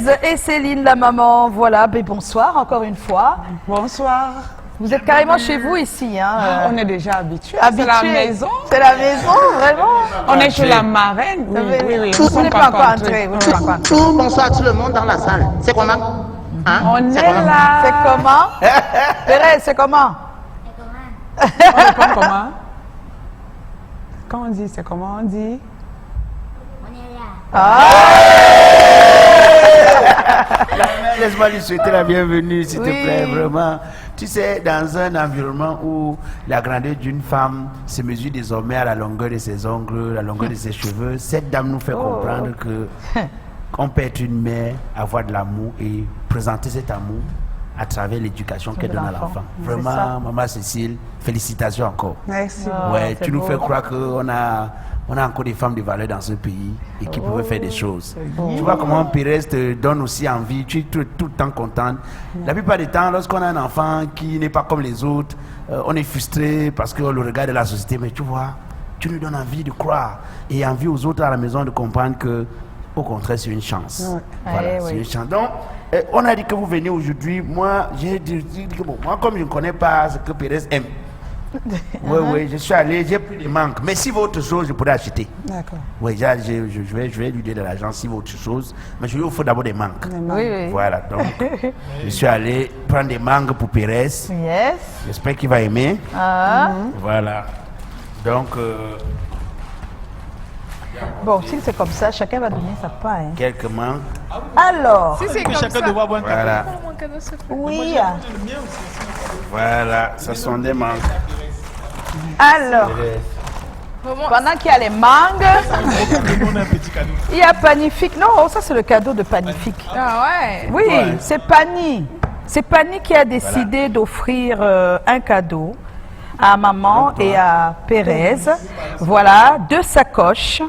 Pérez et Céline, la maman. Voilà, ben bonsoir encore une fois. Bonsoir. Vous êtes carrément chez vous ici. Hein, on est déjà habitués. C'est la maison. C'est la maison, vraiment. On est chez la marraine. Oui, oui. Vous n'êtes pas encore entré. Bonsoir tout le monde dans la salle. C'est comment? Hein? On est là. C'est comment? Pérez, c'est comment? On répond comment? Quand on dit c'est comment on dit? Laisse-moi lui souhaiter la bienvenue, s'il te plaît, vraiment. Tu sais, dans un environnement où la grandeur d'une femme se mesure désormais à la longueur de ses ongles, la longueur de ses cheveux, cette dame nous fait comprendre que on peut être une mère, avoir de l'amour et présenter cet amour à travers l'éducation qu'elle donne à l'enfant. Vraiment, maman Cécile, félicitations encore. Merci. Ouais, tu nous fais croire qu'on a encore des femmes de valeur dans ce pays et qui pouvaient faire des choses. Tu vois comment Pérez te donne aussi envie, tu es tout le temps contente. La plupart du temps, lorsqu'on a un enfant qui n'est pas comme les autres, on est frustré parce qu'on le regarde de la société, mais tu vois, tu nous donnes envie de croire et envie aux autres à la maison de comprendre que, au contraire, c'est une chance. Voilà, c'est une chance. Donc, on a dit que vous venez aujourd'hui. Moi, j'ai dit que bon, moi, comme je ne connais pas ce que Pérez aime, oui, je suis allé, j'ai pris des manques. Mais si votre chose, je pourrais acheter. D'accord. Oui, je vais lui donner de l'argent si votre chose. Mais je lui offre d'abord des manques. Oui. Voilà, donc, je suis allé prendre des mangues pour Pérez. Yes. J'espère qu'il va aimer. Voilà. Donc, bon, si c'est comme ça, chacun va donner sa part. Hein. quelques mangues. Alors, Si c'est comme ça. Voilà. oui. Voilà, ce sont des mangues. Alors, pendant qu'il y a les mangues, il y a Panifique. Non, ça c'est le cadeau de Panifique. Ah ouais. Oui, c'est Pani. C'est Pani qui a décidé d'offrir un cadeau à maman et à Pérez. Voilà, 2 sacoches.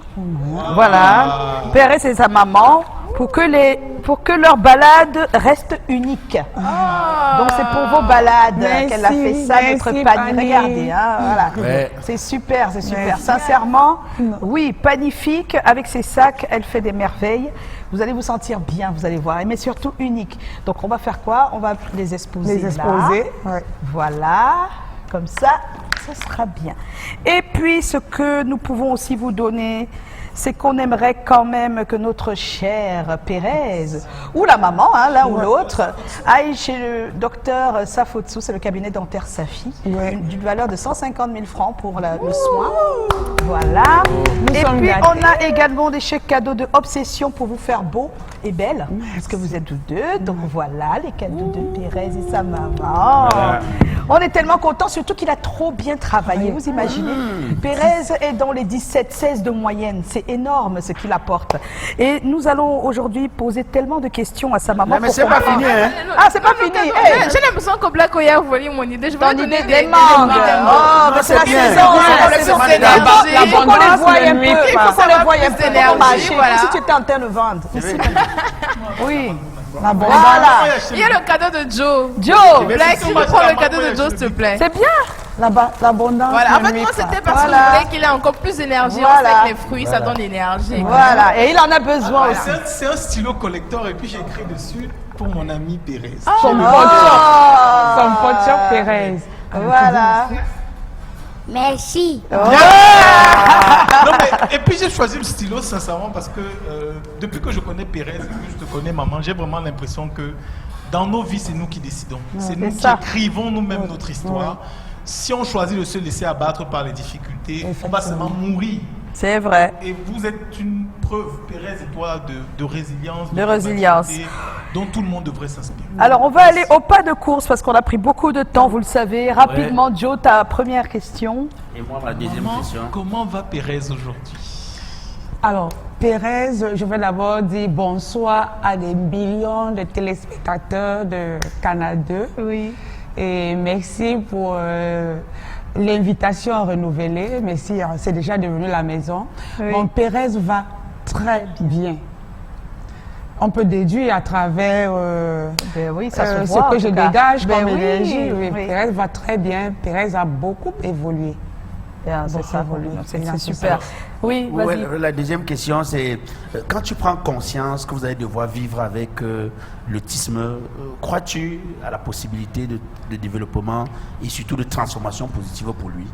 Voilà, Pérez et sa maman pour que leur balade reste unique. Donc c'est pour vos balades qu'elle a fait ça, notre Pani. Regardez, hein, voilà. C'est super, c'est super. Merci. Sincèrement, oui, Panifique, avec ses sacs, elle fait des merveilles. Vous allez vous sentir bien, vous allez voir, mais surtout unique. Donc on va faire quoi? On va les exposer. Là. Voilà. Comme ça, ce sera bien. Et puis, ce que nous pouvons aussi vous donner, c'est qu'on aimerait quand même que notre chère Pérez, ou la maman, hein, l'un ou l'autre, aille chez le docteur Safotsu, c'est le cabinet dentaire Safi, d'une valeur de 150 000 francs pour le soin. Voilà. Et puis, on a également des chèques cadeaux de Obsession pour vous faire beau et belle, parce que vous êtes tous deux. Donc voilà, les cadeaux de Pérez et sa maman. On est tellement contents, surtout qu'il a trop bien travaillé. Vous imaginez, Pérez est dans les 17-16 de moyenne. C'est énorme ce qu'il apporte. Et nous allons aujourd'hui poser tellement de questions à sa maman. Mais c'est pas fini, hein? Ah, c'est pas fini. J'ai l'impression que Black Oya a volé mon idée. Je vais donner des mangues. Oh, mais c'est la saison. Il faut qu'on les voie un peu. Il faut qu'on les voie un peu marcher. Comme si tu étais en train de vendre. Oui. Voilà. Il y a le cadeau de Joe. Black, tu peux prendre le cadeau de Joe, s'il te plaît. C'est bien. L'abondance. Voilà. En fait, moi, c'était parce que je voulais qu'il ait encore plus d'énergie. On sait que les fruits, ça donne l'énergie. Voilà. Et il en a besoin aussi. C'est un stylo collector et puis j'ai écrit dessus pour mon ami Pérez. Son pote Pérez. Voilà. Merci. Non, et puis j'ai choisi le stylo sincèrement parce que depuis que je connais Pérez et que je te connais maman, j'ai vraiment l'impression que dans nos vies, c'est nous qui décidons. C'est nous qui écrivons nous-mêmes notre histoire. Si on choisit de se laisser abattre par les difficultés, on va seulement mourir. C'est vrai. Et vous êtes une preuve, Pérez et toi, de résilience. De résilience. Dont tout le monde devrait s'inspirer. Alors, on va aller au pas de course parce qu'on a pris beaucoup de temps, vous le savez. Rapidement, Joe, ta première question. Et moi, ma deuxième question. Comment va Pérez aujourd'hui? Alors, Pérez, je vais d'abord dire bonsoir à des millions de téléspectateurs de Canal 2. Oui. Et merci pour l'invitation renouvelée. Merci, c'est déjà devenu la maison. Oui. Mon Pérez va très bien. On peut déduire à travers ce que je dégage comme énergie. Oui. Pérez va très bien. Pérez a beaucoup évolué. C'est ça, évoluer. c'est super. Oui, vas-y. La deuxième question, c'est quand tu prends conscience que vous allez devoir vivre avec l'autisme, crois-tu à la possibilité de développement et surtout de transformation positive pour lui?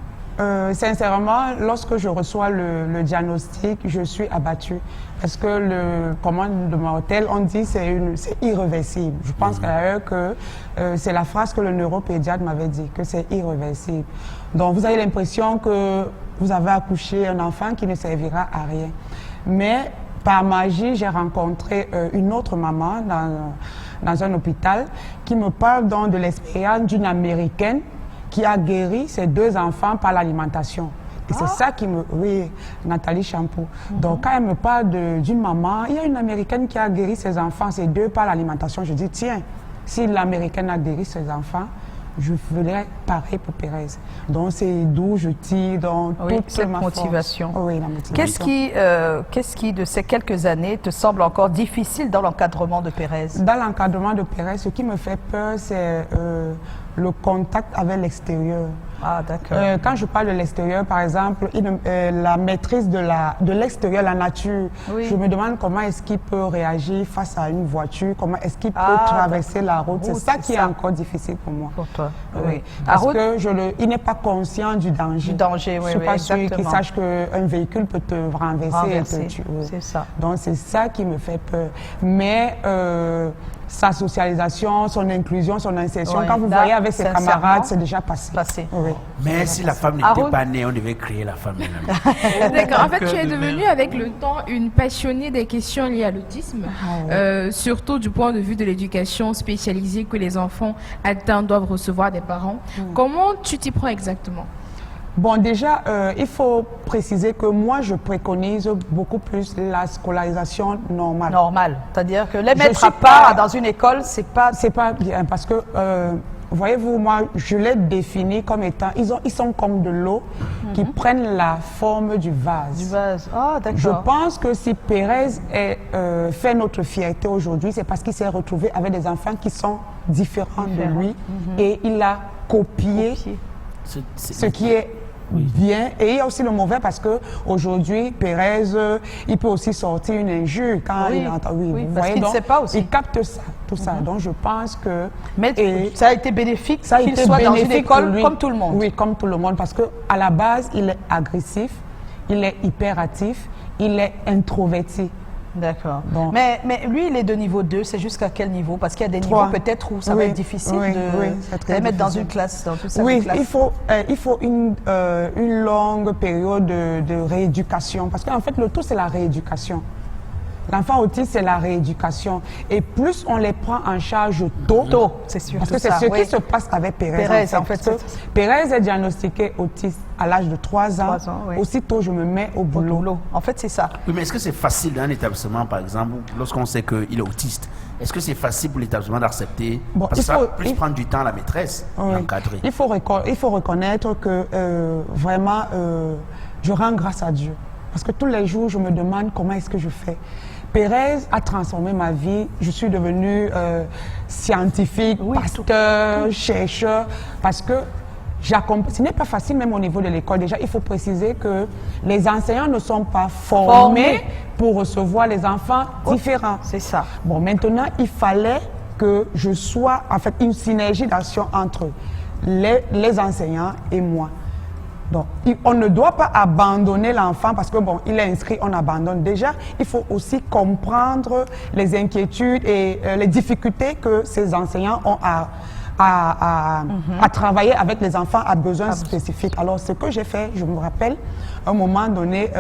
Sincèrement, lorsque je reçois le diagnostic, je suis abattue. Parce que le commande de mortel, on dit c'est irréversible. Je pense d'ailleurs que c'est la phrase que le neuropédiatre m'avait dit, que c'est irréversible. Donc vous avez l'impression que vous avez accouché un enfant qui ne servira à rien. Mais par magie, j'ai rencontré une autre maman dans un hôpital qui me parle donc de l'expérience d'une Américaine qui a guéri ses 2 enfants par l'alimentation. Et c'est ça qui me... Oui, Nathalie Champoux. Donc, quand elle me parle d'une maman, il y a une Américaine qui a guéri ses enfants, ses 2 par l'alimentation. Je dis, tiens, si l'Américaine a guéri ses enfants, je ferais pareil pour Pérez. Donc, c'est d'où je tire dans toute cette ma motivation. Force. Oui, la motivation. Qu'est-ce qui, de ces quelques années, te semble encore difficile dans l'encadrement de Pérez? Dans l'encadrement de Pérez, ce qui me fait peur, c'est le contact avec l'extérieur. Ah, d'accord. Quand je parle de l'extérieur, par exemple, la maîtrise de l'extérieur, la nature, je me demande comment est-ce qu'il peut réagir face à une voiture, comment est-ce qu'il peut traverser la route. C'est ça qui est encore difficile pour moi. Pour toi, oui. Parce qu'il n'est pas conscient du danger. Du danger, oui, je ne suis pas sûre qu'il sache qu'un véhicule peut te renverser et te tuer. C'est ça. Donc c'est ça qui me fait peur. Mais sa socialisation, son inclusion, son insertion, quand vous voyez avec ses camarades, c'est déjà passé. Oui. Mais si la femme n'était pas née, on devait créer la femme. D'accord. En fait, tu es devenue avec le temps une passionnée des questions liées à l'autisme, surtout du point de vue de l'éducation spécialisée que les enfants atteints doivent recevoir des parents. Comment tu t'y prends exactement? Bon, déjà, il faut préciser que moi, je préconise beaucoup plus la scolarisation normale. Normale, c'est-à-dire que les mettre à part dans une école, c'est pas bien, parce que, voyez-vous, moi, je les définis comme étant, ils sont comme de l'eau qui prennent la forme du vase. Du vase, d'accord. Je pense que si Pérez fait notre fierté aujourd'hui, c'est parce qu'il s'est retrouvé avec des enfants qui sont différents de lui et il a copié. Ce qui est bien, et il y a aussi le mauvais parce que aujourd'hui Pérez, il peut aussi sortir une injure quand il entend. Parce qu'il ne sait pas aussi. Il capte ça, tout ça. Donc je pense que ça a été bénéfique qu'il soit dans une école comme tout le monde. Oui, comme tout le monde, parce que à la base il est agressif, il est hyperactif, il est introverti. D'accord. Mais lui, il est de niveau 2, c'est jusqu'à quel niveau? Parce qu'il y a des niveaux peut-être où ça va être difficile de les mettre dans une classe. Dans toute classe. Il faut une longue période de rééducation. Parce qu'en fait, le tout, c'est la rééducation. L'enfant autiste, c'est la rééducation. Et plus on les prend en charge tôt, c'est sûr. Parce que c'est ce qui se passe avec Pérez. Pérez est diagnostiqué autiste à l'âge de 3 ans. Aussitôt, je me mets au boulot. En fait, c'est ça. Oui, mais est-ce que c'est facile dans un établissement, par exemple, lorsqu'on sait qu'il est autiste? Est-ce que c'est facile pour l'établissement d'accepter? Parce que ça va plus prendre du temps à la maîtresse d'encadrer. Il faut reconnaître que vraiment, je rends grâce à Dieu. Parce que tous les jours, je me demande comment est-ce que je fais. Pérez a transformé ma vie. Je suis devenue scientifique, pasteur, chercheur, parce que ce n'est pas facile même au niveau de l'école. Déjà, il faut préciser que les enseignants ne sont pas formés pour recevoir les enfants différents. C'est ça. Bon, maintenant, il fallait que je sois, en fait, une synergie d'action entre les enseignants et moi. Donc, on ne doit pas abandonner l'enfant parce que, bon, il est inscrit, on abandonne. Déjà, il faut aussi comprendre les inquiétudes et les difficultés que ces enseignants ont à travailler avec les enfants à besoins spécifiques. Alors, ce que j'ai fait, je me rappelle, à un moment donné,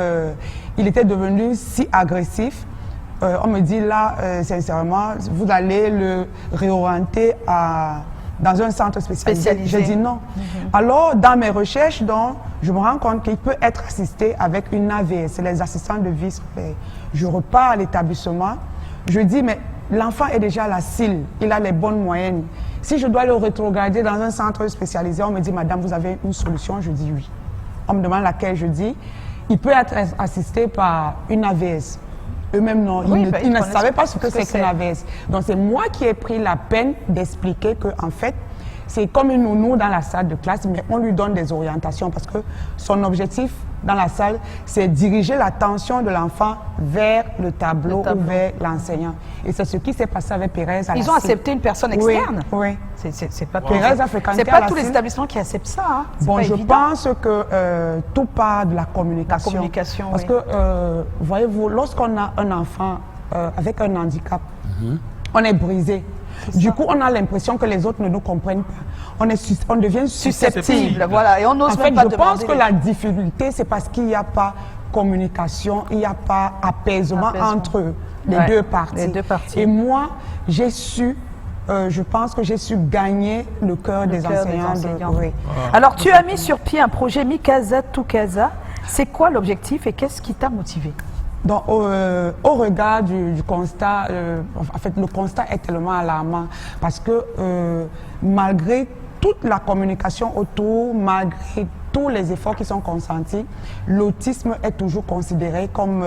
il était devenu si agressif. On me dit là, sincèrement, vous allez le réorienter dans un centre spécialisé. J'ai dit non. Alors, dans mes recherches, donc, je me rends compte qu'il peut être assisté avec une AVS, c'est les assistants de vie scolaire. Je repars à l'établissement, je dis, mais l'enfant est déjà à la CIL, il a les bonnes moyennes. Si je dois le rétrograder dans un centre spécialisé, on me dit, madame, vous avez une solution? Je dis oui. On me demande laquelle, je dis, il peut être assisté par une AVS. Eux-mêmes, non, ils ne savaient pas ce que c'est qu'une AVS. Donc, c'est moi qui ai pris la peine d'expliquer qu'en fait, c'est comme une nounou dans la salle de classe, mais on lui donne des orientations parce que son objectif dans la salle, c'est diriger l'attention de l'enfant vers le tableau ou vers l'enseignant. Et c'est ce qui s'est passé avec Pérez. Ils ont accepté une personne externe? Oui. C'est pas, Pérez a fréquenté c'est pas tous les établissements qui acceptent ça. Hein. Bon, je pense que tout part de la communication. La communication, parce que, voyez-vous, lorsqu'on a un enfant avec un handicap, on est brisé. Du coup, on a l'impression que les autres ne nous comprennent pas. On devient susceptible. Voilà, et on n'ose même pas je pense demander que la difficulté, c'est parce qu'il n'y a pas communication, il n'y a pas apaisement entre les deux parties. Et moi, j'ai su, je pense que j'ai su gagner le cœur des enseignants. Alors, tu as mis sur pied un projet Mikasa Tukasa. C'est quoi l'objectif et qu'est-ce qui t'a motivé? Donc, au regard du constat, en fait, le constat est tellement alarmant parce que malgré toute la communication autour, malgré tous les efforts qui sont consentis, l'autisme est toujours considéré comme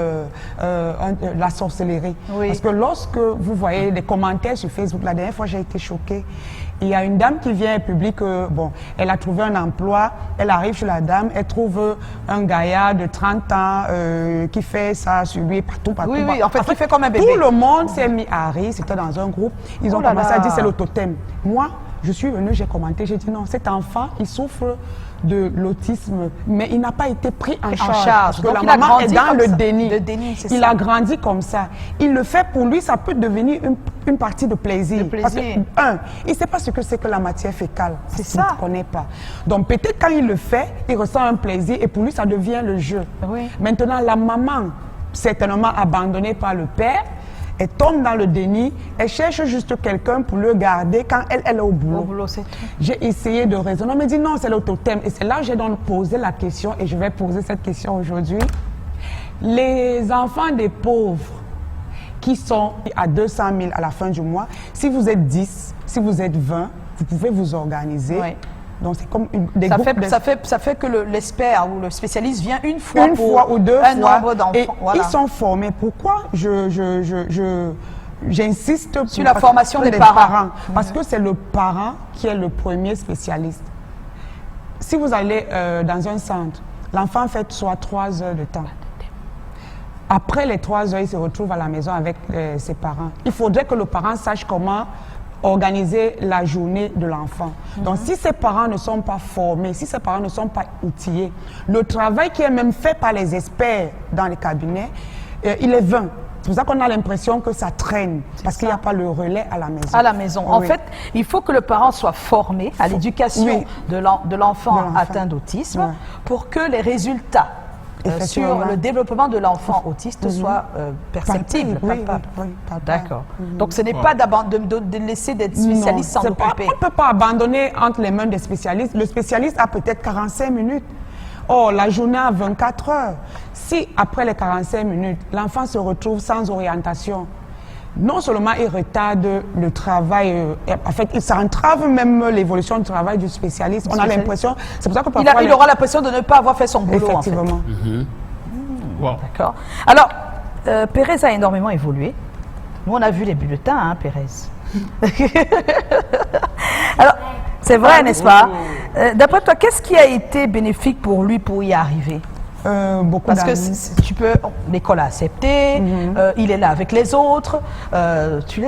la sorcellerie. Oui. Parce que lorsque vous voyez les commentaires sur Facebook, la dernière fois j'ai été choquée. Il y a une dame qui vient et publie que, bon, elle a trouvé un emploi, elle arrive chez la dame, elle trouve un gaillard de 30 ans qui fait ça sur lui partout. Oui, oui, en fait, qui fait comme un bébé. Tout le monde s'est mis à rire, c'était dans un groupe, ils ont commencé à dire c'est le totem. Moi, je suis venue, j'ai commenté, j'ai dit non, cet enfant, il souffre de l'autisme, mais il n'a pas été pris en charge. Parce que donc la maman est dans le déni. Il a grandi comme ça. Il le fait pour lui, ça peut devenir une partie de plaisir. Parce que, il ne sait pas ce que c'est que la matière fécale. C'est ça. Il ne connaît pas. Donc peut-être quand il le fait, il ressent un plaisir et pour lui, ça devient le jeu. Oui. Maintenant, la maman, certainement abandonnée par le père, elle tombe dans le déni, elle cherche juste quelqu'un pour le garder quand elle est au boulot. J'ai essayé de raisonner, on me dit non, c'est le totem. Et c'est là que j'ai donc posé la question, et je vais poser cette question aujourd'hui. Les enfants des pauvres qui sont à 200 000 à la fin du mois, si vous êtes 10, si vous êtes 20, vous pouvez vous organiser. Oui. Donc c'est comme des groupes ça fait que l'expert ou le spécialiste vient une fois ou deux un nombre d'enfants. Et ils sont formés. Pourquoi j'insiste sur la formation des parents. Parce que c'est le parent qui est le premier spécialiste. Si vous allez dans un centre, l'enfant fait soit 3 heures de temps. Après les 3 heures, il se retrouve à la maison avec ses parents. Il faudrait que le parent sache comment organiser la journée de l'enfant. Donc si ses parents ne sont pas formés, si ses parents ne sont pas outillés, le travail qui est même fait par les experts dans les cabinets, il est vain. C'est pour ça qu'on a l'impression que ça traîne, parce qu'il n'y a pas le relais à la maison. À la maison. Oui. En fait, il faut que le parent soit formé à l'éducation de l'enfant atteint d'autisme pour que les résultats sur le développement de l'enfant autiste soit perceptible. D'accord. Donc ce n'est pas de laisser d'être spécialiste sans occuper. On ne peut pas abandonner entre les mains des spécialistes. Le spécialiste a peut-être 45 minutes. Or, la journée a 24 heures. Si après les 45 minutes, l'enfant se retrouve sans orientation, non seulement il retarde le travail, en fait, ça entrave même l'évolution du travail du spécialiste. On a l'impression, c'est pour ça que parfois... Il aura l'impression de ne pas avoir fait son boulot, effectivement. En fait. Wow. D'accord. Alors, Pérez a énormément évolué. Nous, on a vu les bulletins, hein, Pérez. Alors, c'est vrai, n'est-ce pas? D'après toi, qu'est-ce qui a été bénéfique pour lui pour y arriver? Parce que tu peux, l'école a accepté, il est là avec les autres,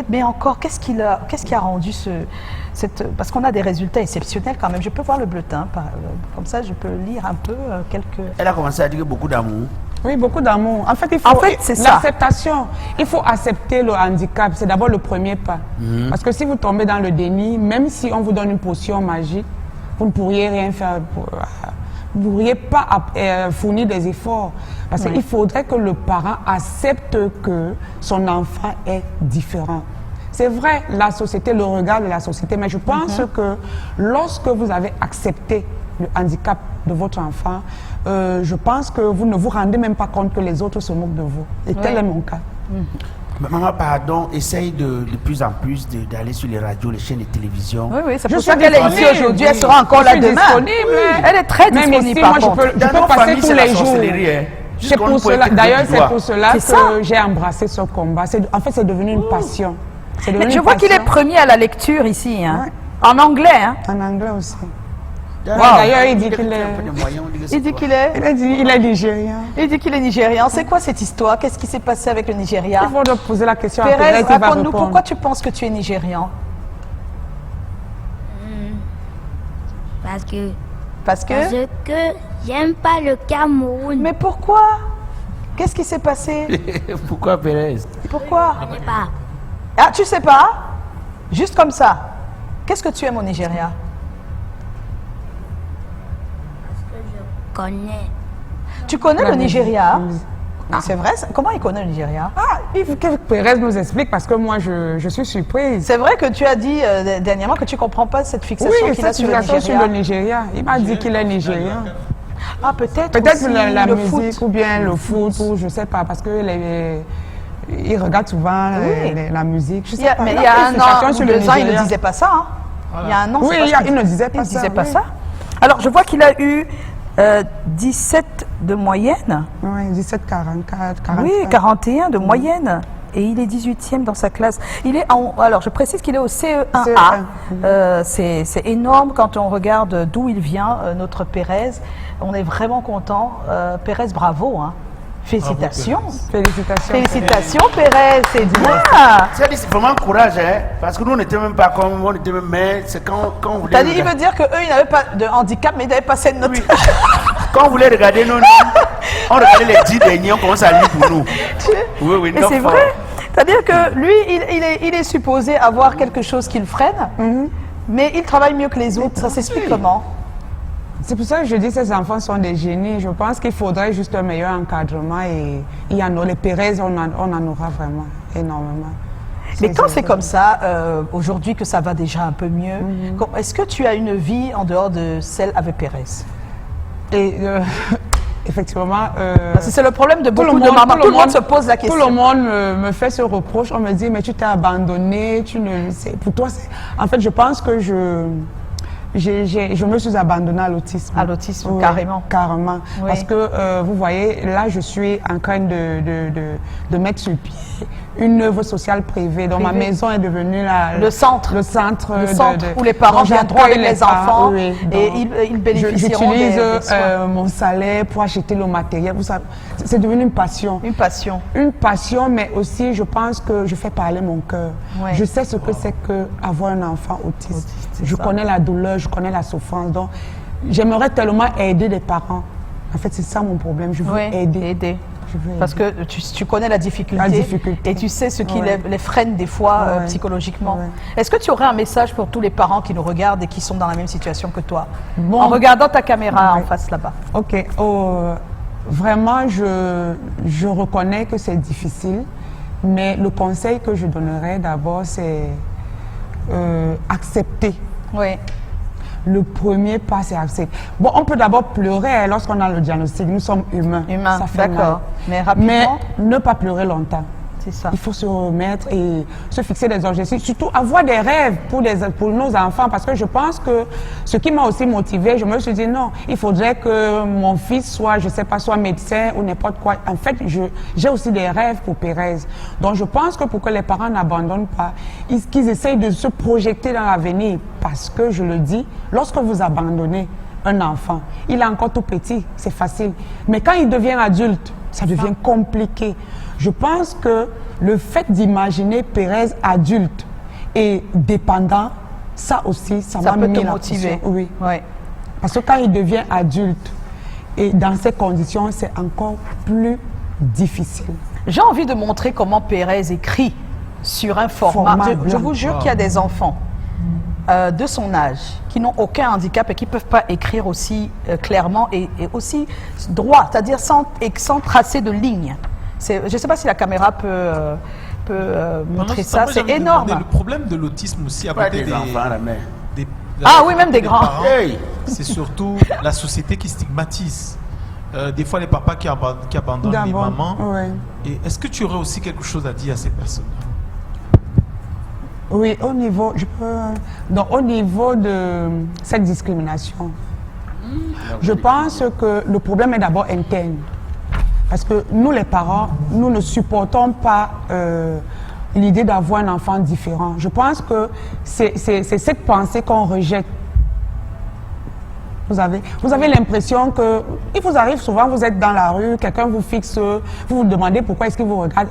mais encore, qu'est-ce qui a rendu parce qu'on a des résultats exceptionnels quand même. Je peux voir le bulletin, comme ça je peux lire un peu quelques... Elle a commencé à dire beaucoup d'amour. Oui, beaucoup d'amour. En fait, il faut l'acceptation. Il faut accepter le handicap. C'est d'abord le premier pas. Parce que si vous tombez dans le déni, même si on vous donne une potion magique, vous ne pourriez rien faire. Vous ne pourriez pas fournir des efforts. Parce qu'il faudrait que le parent accepte que son enfant est différent. C'est vrai, la société, le regard de la société, mais je pense que lorsque vous avez accepté le handicap de votre enfant, je pense que vous ne vous rendez même pas compte que les autres se moquent de vous. Et tel est mon cas. Maman, pardon, essaye de plus en plus d'aller sur les radios, les chaînes de télévision. Oui, c'est pour ça qu'elle est ici aujourd'hui, elle sera encore là demain. Elle est très disponible. Ici, moi, je peux passer tous les jours. C'est pour cela, d'ailleurs, c'est pour cela que j'ai embrassé ce combat. En fait, c'est devenu une passion. Mais je vois qu'il est premier à la lecture ici. Hein. En anglais, hein? En anglais aussi. Wow. D'ailleurs, il dit qu'il est... Il dit qu'il est... Il est nigérien. Il dit qu'il est nigérian. C'est quoi cette histoire? Qu'est-ce qui s'est passé avec le Nigeria? Il faut leur poser la question à Pérez, Pérez, il va raconte-nous répondre. pourquoi tu penses que tu es nigérian? Parce que Parce que... j'aime pas le Cameroun. Mais pourquoi? Qu'est-ce qui s'est passé? Pourquoi Pérez? Pourquoi? Je sais pas. Ah, tu sais pas? Juste comme ça. Qu'est-ce que tu aimes au Nigeria? Je connais. Tu connais La le musique. Nigeria? C'est vrai? Comment il connaît le Nigeria? Ah, il faut que Pérez nous explique parce que moi, je suis surprise. C'est vrai que tu as dit dernièrement que tu ne comprends pas cette fixation Oui, qu'il a cette sur le fixation Nigeria. sur le Nigeria. Il m'a dit qu'il est nigérien. Ah, peut-être Peut-être aussi la le musique foot. ou bien le foot, ou je sais pas, parce que il regarde souvent Oui. la musique. Je sais pas. Mais Là, il y a un fixation an ou sur le 2 ans, il ne Nigeria. disait pas ça. Hein. Il y a un an, Oui, c'est pas il ce qu'il ne disait pas il ça. disait pas oui. ça. Alors, je vois qu'il a eu 17 de moyenne. Oui, 17, 44, 45. Oui, 41 de moyenne. Et il est 18e dans sa classe. Il est alors, je précise qu'il est au CE1A. C'est énorme quand on regarde d'où il vient, notre Pérez. On est vraiment content. Pérez, bravo. Hein. Félicitations. Félicitations. Félicitations, Pérez. C'est bien. C'est vraiment courage, hein, parce que nous, on n'était même pas comme, on était même, mais c'est quand on voulait... T'as dit, il veut dire qu'eux, ils n'avaient pas de handicap, mais ils n'avaient pas cette note. Oui. Quand on voulait regarder nos noms, on regardait les 10 derniers, on commence à lire pour nous. Oui, oui, Mais non, c'est fort. vrai. C'est-à-dire que lui, il est supposé avoir quelque chose qui le freine, mais il travaille mieux que les autres. Ça s'explique comment? C'est pour ça que je dis que ces enfants sont des génies. Je pense qu'il faudrait juste un meilleur encadrement et il y en a. Les Pérez, on en aura vraiment énormément. Mais quand c'est comme ça, aujourd'hui que ça va déjà un peu mieux, est-ce que tu as une vie en dehors de celle avec Pérez? Et effectivement... Parce que c'est le problème de tout beaucoup le de monde- mamans. tout Tout le le monde monde- se pose la question. Tout le monde me fait ce reproche. On me dit, mais tu t'es abandonné. Pour toi, en fait, je pense que je me suis abandonnée à l'autisme. À l'autisme, Oui, carrément. Carrément. Oui. Parce que, vous voyez, là, je suis en train de mettre sur pied une œuvre sociale privée. Donc, ma maison est devenue Le centre. Le centre, où les parents dont viendront avec j'accueille les enfants oui, et donc, ils bénéficieront J'utilise des soins. mon salaire pour acheter le matériel. Vous savez, c'est devenu une passion. Une passion. Une passion, mais aussi, je pense que je fais parler mon cœur. Ouais. Je sais ce que c'est qu'avoir un enfant autiste. c'est Je ça. connais la douleur, je connais la souffrance. Donc, j'aimerais tellement aider les parents. En fait, c'est ça mon problème. Je veux Oui, aider. Je veux Parce aider. que tu connais la difficulté, La difficulté. et tu sais ce qui Ouais. les freine des fois Ouais. psychologiquement. Ouais. Est-ce que tu aurais un message pour tous les parents qui nous regardent et qui sont dans la même situation que toi? Bon. En regardant ta caméra Ouais. en face là-bas. Ok. Vraiment, je reconnais que c'est difficile, mais le conseil que je donnerais d'abord, c'est accepter. Oui. Le premier pas, c'est accepter. Bon, on peut d'abord pleurer lorsqu'on a le diagnostic. Nous sommes humains. Humain, Ça fait d'accord. Mais mal. rapidement, Mais ne pas pleurer longtemps. c'est ça. Il faut se remettre et se fixer des objectifs, surtout avoir des rêves pour nos enfants, parce que je pense que ce qui m'a aussi motivée, je me suis dit non, il faudrait que mon fils soit, je sais pas, soit médecin ou n'importe quoi. En fait, j'ai aussi des rêves pour Pérez. Donc je pense que pour que les parents n'abandonnent pas, qu'ils essayent de se projeter dans l'avenir, parce que je le dis, lorsque vous abandonnez un enfant, il est encore tout petit, c'est facile. Mais quand il devient adulte, ça devient compliqué. Je pense que le fait d'imaginer Pérez adulte et dépendant, ça aussi, ça Ça m'a peut mis te la motiver. pression. Oui. Ouais. Parce que quand il devient adulte et dans ces conditions, c'est encore plus difficile. J'ai envie de montrer comment Pérez écrit sur un format. Format Je blanc. vous jure qu'il y a des enfants de son âge qui n'ont aucun handicap et qui ne peuvent pas écrire aussi clairement et aussi droit, c'est-à-dire sans tracer de ligne. Je ne sais pas si la caméra peut montrer ça. Moi, j'ai C'est envie de énorme. demander, Le problème de l'autisme aussi, à Pas côté des enfants, la mère. des- Ah oui, même des grands. parents, Hey. c'est surtout la société qui stigmatise. Des fois, les papas qui abandonnent les D'abord, mamans. ouais. Et est-ce que tu aurais aussi quelque chose à dire à ces personnes? Oui, au niveau, donc, au niveau de cette discrimination, je pense que le problème est d'abord interne. Parce que nous, les parents, nous ne supportons pas l'idée d'avoir un enfant différent. Je pense que c'est cette pensée qu'on rejette. Vous avez l'impression que, il vous arrive souvent, vous êtes dans la rue, quelqu'un vous fixe, vous vous demandez pourquoi est-ce qu'il vous regarde.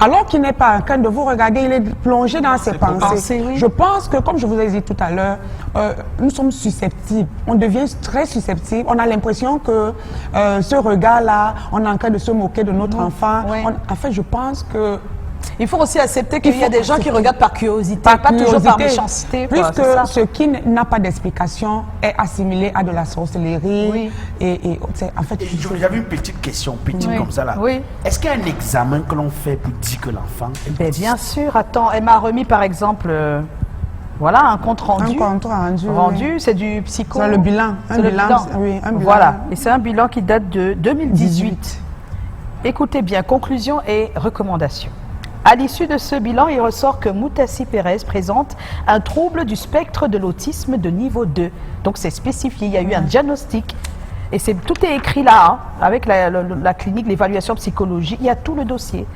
Alors qu'il n'est pas en train de vous regarder, il est plongé dans ses pensées. Oui. Je pense que, comme je vous ai dit tout à l'heure, nous sommes susceptibles. On devient très susceptible. On a l'impression que ce regard-là, on est en train de se moquer de notre enfant. Oui. En fait, je pense que... Il faut aussi accepter qu'il y a des gens qui regardent par curiosité, pas toujours par méchanceté. Puisque ce qui n'a pas d'explication est assimilé à de la sorcellerie. Oui. Et en fait, J'avais une petite question, comme ça là. Oui. Est-ce qu'il y a un examen que l'on fait pour dire que l'enfant est Ben, autiste? bien sûr, attends, elle m'a remis par exemple, voilà, un compte rendu. Un compte rendu, c'est du psycho. c'est le bilan. C'est le bilan. Oui, un bilan. Voilà, et c'est un bilan qui date de 2018. Écoutez bien, conclusion et recommandations. À l'issue de ce bilan, il ressort que Moutassi Pérez présente un trouble du spectre de l'autisme de niveau 2. Donc c'est spécifié, il y a eu un diagnostic. Et tout est écrit là, hein, avec la clinique, l'évaluation psychologique, il y a tout le dossier.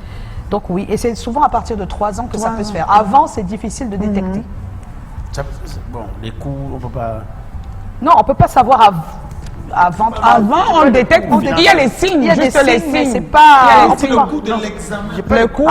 Donc oui, et c'est souvent à partir de 3 ans que ça peut se faire. Avant, c'est difficile de détecter. Bon, les cours, on peut pas... Non, on ne peut pas savoir avant, on détecte, il y a les signes, il y a des juste les signes, mais signes. c'est pas... C'est le coût de l'examen. Le coût,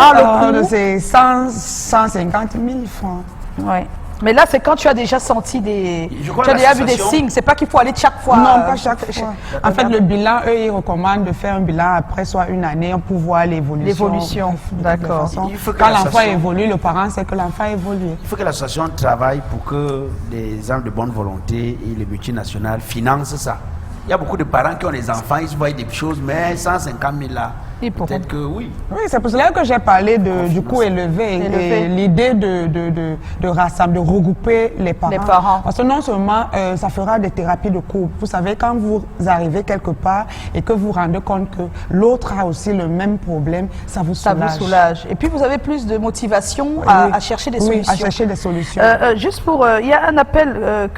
c'est 150 000 francs. Ouais. Mais là, c'est quand tu as déjà senti tu as déjà vu des signes. C'est pas qu'il faut aller chaque fois. Non, pas chaque fois. En fait, le bilan, eux, ils recommandent de faire un bilan après soit une année pour voir l'évolution. L'évolution, d'accord. Quand l'enfant évolue, le parent sait que l'enfant évolue. Il faut que l'association travaille pour que les gens de bonne volonté et les multinationales financent ça. Il y a beaucoup de parents qui ont des enfants, ils se voient des choses, mais 150 000 là, peut-être que oui. Oui, c'est pour cela que j'ai parlé du coût élevé. Et l'idée de rassembler, de regrouper les parents. Parce que non seulement ça fera des thérapies de couple. Vous savez, quand vous arrivez quelque part et que vous vous rendez compte que l'autre a aussi le même problème, ça vous soulage. Ça vous soulage. Et puis vous avez plus de motivation à chercher des solutions. Oui, à chercher des solutions. Juste pour, il y a un appel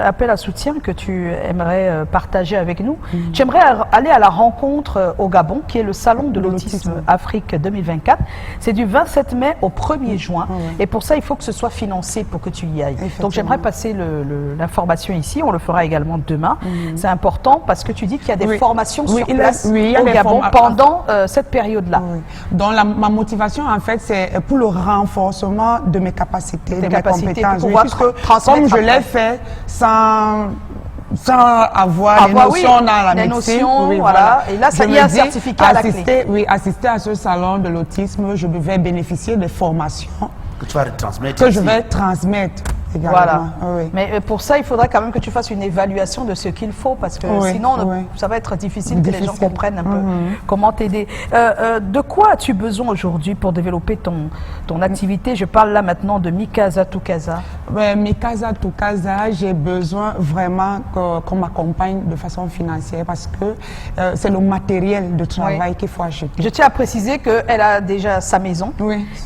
appel à soutien que tu aimerais partager avec nous. J'aimerais aller à la rencontre au Gabon, qui est le Salon de l'Autisme Afrique 2024. C'est du 27 mai au 1er juin. Et pour ça, il faut que ce soit financé pour que tu y ailles. Donc j'aimerais passer l'information ici. On le fera également demain. C'est important parce que tu dis qu'il y a des formations sur place au Gabon pendant cette période-là. Donc ma motivation, en fait, c'est pour le renforcement de mes capacités, de mes compétences. Comme je l'ai fait sans avoir les notions dans la médecine. Voilà. Et là, ça y est un certificat à la clé. Oui, assister à ce salon de l'autisme, je vais bénéficier des formations que tu vas transmettre. Que je vais transmettre également. Voilà. Mais pour ça, il faudra quand même que tu fasses une évaluation de ce qu'il faut, parce que sinon, ça va être difficile que les gens comprennent un peu comment t'aider. De quoi as-tu besoin aujourd'hui pour développer ton activité? Je parle là maintenant de Mikasa Tukasa. Mikasa Tukasa, j'ai besoin vraiment qu'on m'accompagne de façon financière, parce que c'est le matériel de travail qu'il faut acheter. Je tiens à préciser qu'elle a déjà sa maison,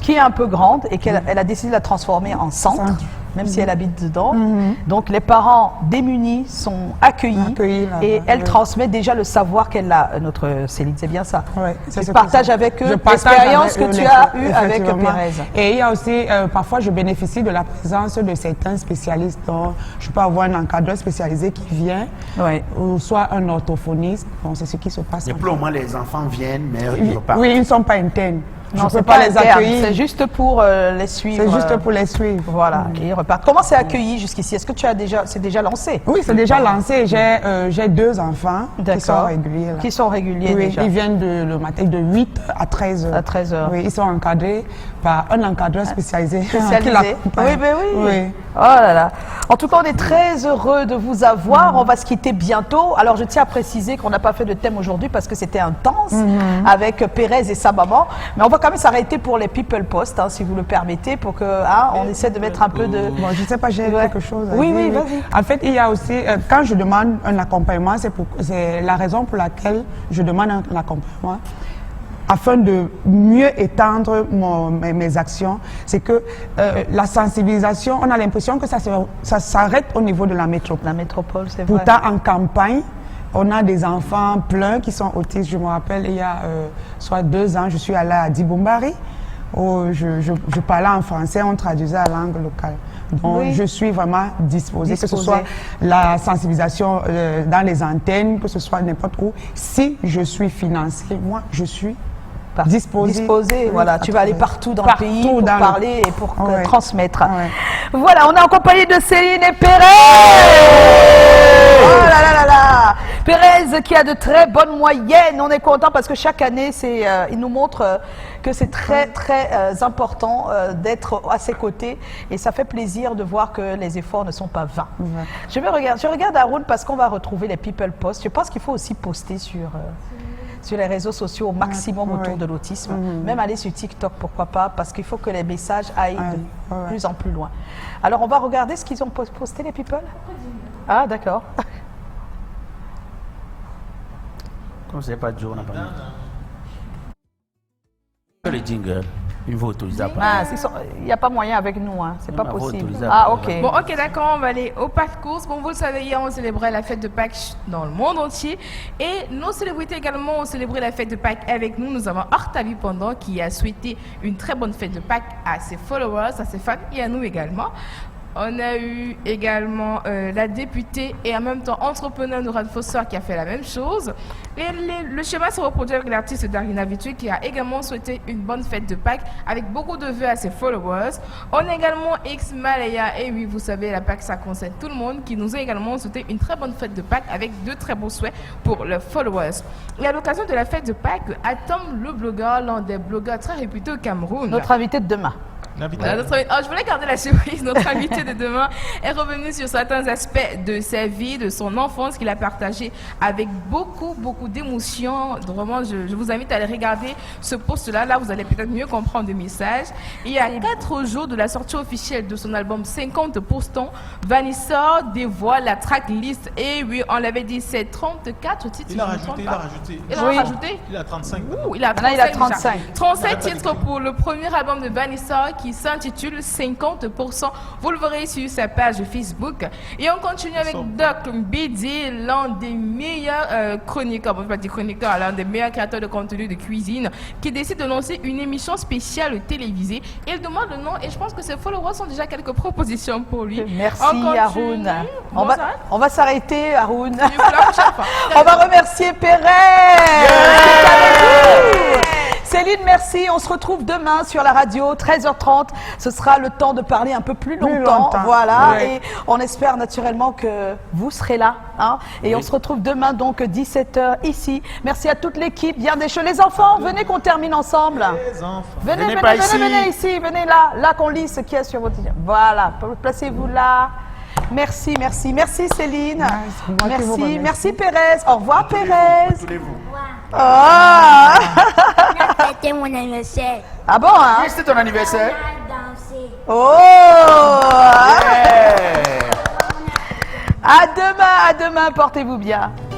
qui est un peu grande, et qu'elle a décidé de la transformer en centre. Même si elle habite dedans. Donc les parents démunis sont accueillis et elle transmet déjà le savoir qu'elle a, notre Céline, c'est bien ça. Tu partages avec eux l'expérience que tu as eue avec Pérez. Et il y a aussi, parfois je bénéficie de la présence de certains spécialistes. Donc, je peux avoir un encadreur spécialisé qui vient, ou soit un orthophoniste. Bon, c'est ce qui se passe. Et pour le moment, les enfants viennent, mais ils repartent. Oui, ils ne sont pas internes. Non, je ne peux pas les accueillir. C'est juste pour les suivre. C'est juste pour les suivre. Voilà, et ils repartent. Comment c'est accueilli jusqu'ici? Est-ce que c'est déjà lancé? Oui, c'est déjà lancé. J'ai 2 enfants qui sont réguliers. Qui sont réguliers déjà. Ils viennent le matin de 8 à 13 heures. À 13 heures. Oui, ils sont encadrés par un encadreur spécialisé. Oui. Oh là là. En tout cas, on est très heureux de vous avoir. On va se quitter bientôt. Alors, je tiens à préciser qu'on n'a pas fait de thème aujourd'hui parce que c'était intense avec Pérez et sa maman. Mais on va quand même s'arrêter pour les People Post, si vous le permettez, pour que on essaie de mettre un peu de... Bon, je ne sais pas, j'ai quelque chose à dire. Oui, vas-y. En fait, il y a aussi, quand je demande un accompagnement, c'est la raison pour laquelle je demande un accompagnement, afin de mieux étendre mes actions, c'est que la sensibilisation, on a l'impression que ça s'arrête au niveau de la métropole. La métropole, c'est vrai. Pourtant, en campagne, on a des enfants pleins qui sont autistes. Je me rappelle, il y a soit 2 ans, je suis allée à Dibombari je parlais en français, on traduisait à langue locale. Donc, je suis vraiment disposée, que ce soit la sensibilisation dans les antennes, que ce soit n'importe où. Si je suis financée, moi, je suis disposée. Voilà, tu vas aller partout dans le pays pour parler et pour transmettre. Ouais. Voilà, on est en compagnie de Céline et Pérez. Oh là là là là. Pérez qui a de très bonnes moyennes. On est content parce que chaque année, il nous montre que c'est très important d'être à ses côtés et ça fait plaisir de voir que les efforts ne sont pas vains. Je regarde Haroun parce qu'on va retrouver les people posts. Je pense qu'il faut aussi poster sur les réseaux sociaux au maximum autour de l'autisme. Même aller sur TikTok, pourquoi pas, parce qu'il faut que les messages aillent de plus en plus loin. Alors, on va regarder ce qu'ils ont posté, les people. Ah, d'accord. Comme c'est pas Joe, on n'a pas mis. Les jingles, il faut autoriser à parler. Il n'y a pas moyen avec nous, hein. C'est pas possible. Ah, ok. Bon, ok, d'accord, on va aller au Parc Course. Bon, vous le savez, hier, on célébrait la fête de Pâques dans le monde entier. Et nos célébrités également ont célébré la fête de Pâques avec nous. Nous avons Octavie Pendant qui a souhaité une très bonne fête de Pâques à ses followers, à ses fans et à nous également. On a eu également la députée et en même temps entrepreneur Nourad Fossor qui a fait la même chose. Et le schéma se reproduit avec l'artiste Darina Vitu qui a également souhaité une bonne fête de Pâques avec beaucoup de vœux à ses followers. On a également X Malaya, et oui, vous savez, la Pâques, ça concerne tout le monde, qui nous a également souhaité une très bonne fête de Pâques avec de très beaux souhaits pour leurs followers. Et à l'occasion de la fête de Pâques, Atom, le blogueur, l'un des blogueurs très réputés au Cameroun. Notre invité de demain. Je voulais garder la surprise. Notre invité de demain est revenu sur certains aspects de sa vie, de son enfance qu'il a partagé avec beaucoup d'émotion. Vraiment, je vous invite à aller regarder ce post-là. Là, vous allez peut-être mieux comprendre le message. Il y a 4 jours de la sortie officielle de son album 50%, Vanessa dévoile la tracklist. Et oui, on l'avait dit, c'est 34 titres. Il a rajouté. Il a 35. Il a 35. 35 titres pour le premier album de Vanessa qui s'intitule 50%. Vous le verrez sur sa page Facebook. Et on continue avec Doc BD, l'un des meilleurs chroniqueurs, bon, je ne vais pas dire chroniqueur, l'un des meilleurs créateurs de contenu de cuisine, qui décide de lancer une émission spéciale télévisée. Il demande le nom et je pense que ses followers ont déjà quelques propositions pour lui. Merci Haroun. On va s'arrêter Haroun. On va remercier Pérez. Céline, merci. On se retrouve demain sur la radio, 13h30. Ce sera le temps de parler un peu plus longtemps. Voilà. Oui. Et on espère naturellement que vous serez là. Hein. Et on se retrouve demain, donc, 17h ici. Merci à toute l'équipe. Bien des choses. Les enfants, venez qu'on termine ensemble. Les enfants. Venez ici. Venez là. Là qu'on lit ce qu'il y a sur votre... Voilà. Placez-vous là. Merci Céline. Merci Pérez. Au revoir Pérez. C'était mon anniversaire. Ah bon, hein? Oui, c'était ton anniversaire. On a dansé. Oh! À demain, portez-vous bien.